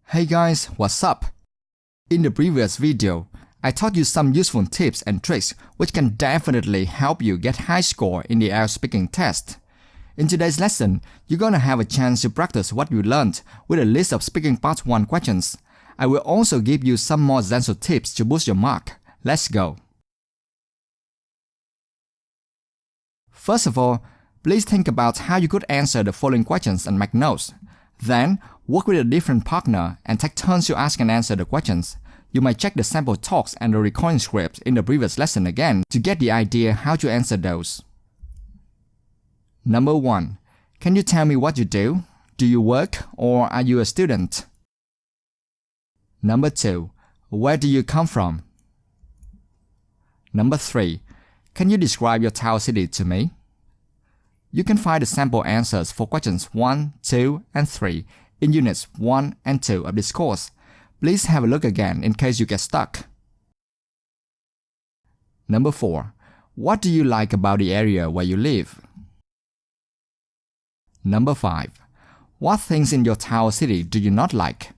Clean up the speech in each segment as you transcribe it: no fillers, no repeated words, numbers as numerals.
Hey guys, what's up? In the previous video, I taught you some useful tips and tricks which can definitely help you get high score in the IELTS speaking test. In today's lesson, you're gonna have a chance to practice what you learned with a list of speaking part 1 questions. I will also give you some more essential tips to boost your mark. Let's go. First of all, please think about how you could answer the following questions and make notes. Then, work with a different partner and take turns to ask and answer the questions. You might check the sample talks and the recording script in the previous lesson again to get the idea how to answer those. Number 1. Can you tell me what you do? Do you work or are you a student? Number 2. Where do you come from? Number 3. Can you describe your town city to me? You can find the sample answers for questions 1, 2, and 3 in units 1 and 2 of this course. Please have a look again in case you get stuck. Number 4. What do you like about the area where you live? Number 5. What things in your town or city do you not like?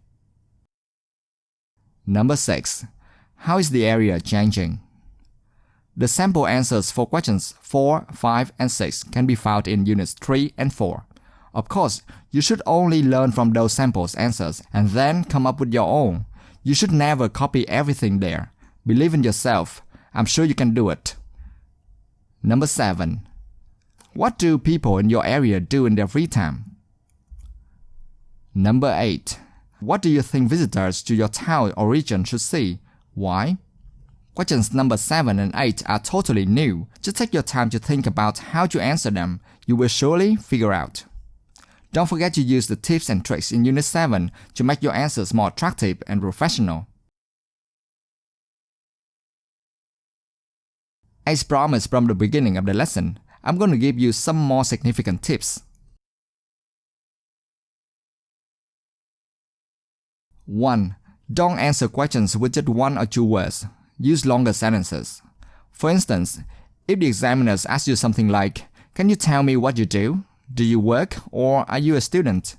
Number 6. How is the area changing? The sample answers for questions 4, 5, and 6 can be found in units 3 and 4. Of course, you should only learn from those samples answers and then come up with your own. You should never copy everything there. Believe in yourself. I'm sure you can do it. Number 7. What do people in your area do in their free time? Number 8. What do you think visitors to your town or region should see? Why? Questions number 7 and 8 are totally new. Just take your time to think about how to answer them. You will surely figure out. Don't forget to use the tips and tricks in Unit 7 to make your answers more attractive and professional. As promised from the beginning of the lesson, I'm going to give you some more significant tips. 1. Don't answer questions with just 1 or 2 words. Use longer sentences. For instance, if the examiners ask you something like, "Can you tell me what you do? Do you work or are you a student?"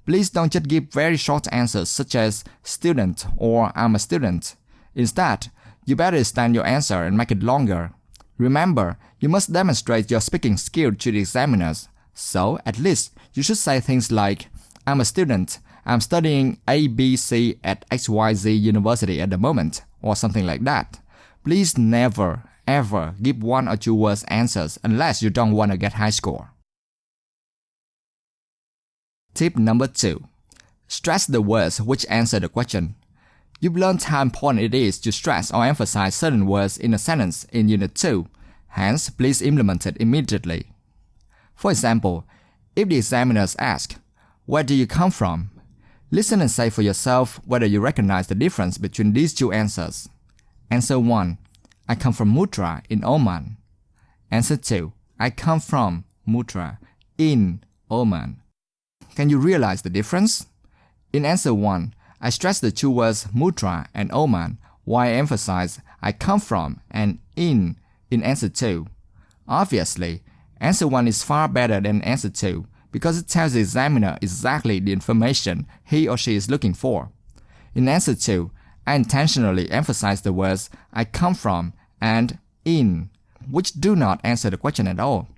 Please don't just give very short answers such as "student" or "I'm a student." Instead, you better extend your answer and make it longer. Remember, you must demonstrate your speaking skill to the examiners. So, at least, you should say things like, "I'm a student. I'm studying ABC at XYZ University at the moment," or something like that. Please never, ever give 1 or 2 words answers unless you don't want to get high score. Tip number 2. Stress the words which answer the question. You've learned how important it is to stress or emphasize certain words in a sentence in Unit 2. Hence, please implement it immediately. For example, if the examiners ask, "Where do you come from?" listen and say for yourself whether you recognize the difference between these 2 answers. Answer 1. I come from Muttra in Oman. Answer 2. I come from Muttra in Oman. Can you realize the difference? In answer 1, I stress the 2 words Muttra and Oman, while I emphasize I come from and in answer 2. Obviously, answer 1 is far better than answer 2 because it tells the examiner exactly the information he or she is looking for. In answer 2, I intentionally emphasize the words I come from and in, which do not answer the question at all.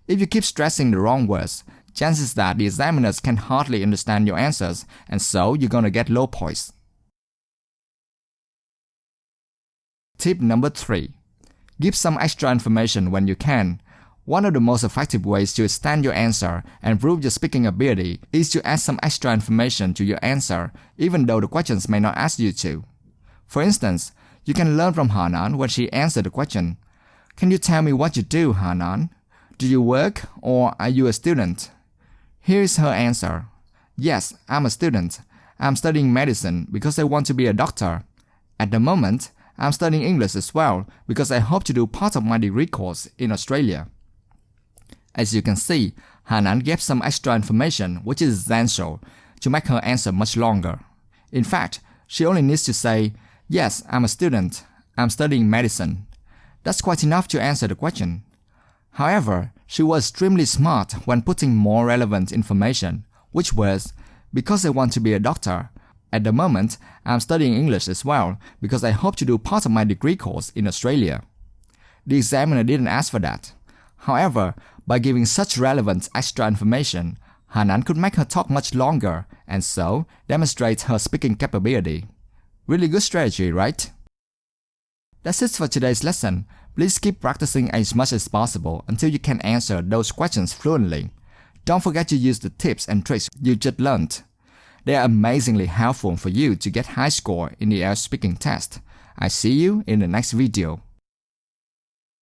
If you keep stressing the wrong words, chances that the examiners can hardly understand your answers, and so you're gonna get low points. Tip number 3. Give some extra information when you can. One of the most effective ways to extend your answer and improve your speaking ability is to add some extra information to your answer, even though the questions may not ask you to. For instance, you can learn from Hanan when she answered the question, "Can you tell me what you do, Hanan? Do you work or are you a student?" Here is her answer. "Yes, I'm a student. I'm studying medicine because I want to be a doctor. At the moment, I'm studying English as well because I hope to do part of my degree course in Australia." As you can see, Hanan gave some extra information which is essential to make her answer much longer. In fact, she only needs to say, "Yes, I'm a student. I'm studying medicine." That's quite enough to answer the question. However, she was extremely smart when putting more relevant information, which was, "Because I want to be a doctor, At the moment, I'm studying English as well because I hope to do part of my degree course in Australia. The examiner didn't ask for that. However, by giving such relevant extra information, Hanan could make her talk much longer and so demonstrate her speaking capability. Really good strategy, right? That's it for today's lesson. Please keep practicing as much as possible until you can answer those questions fluently. Don't forget to use the tips and tricks you just learned. They are amazingly helpful for you to get high score in the IELTS speaking test. I see you in the next video.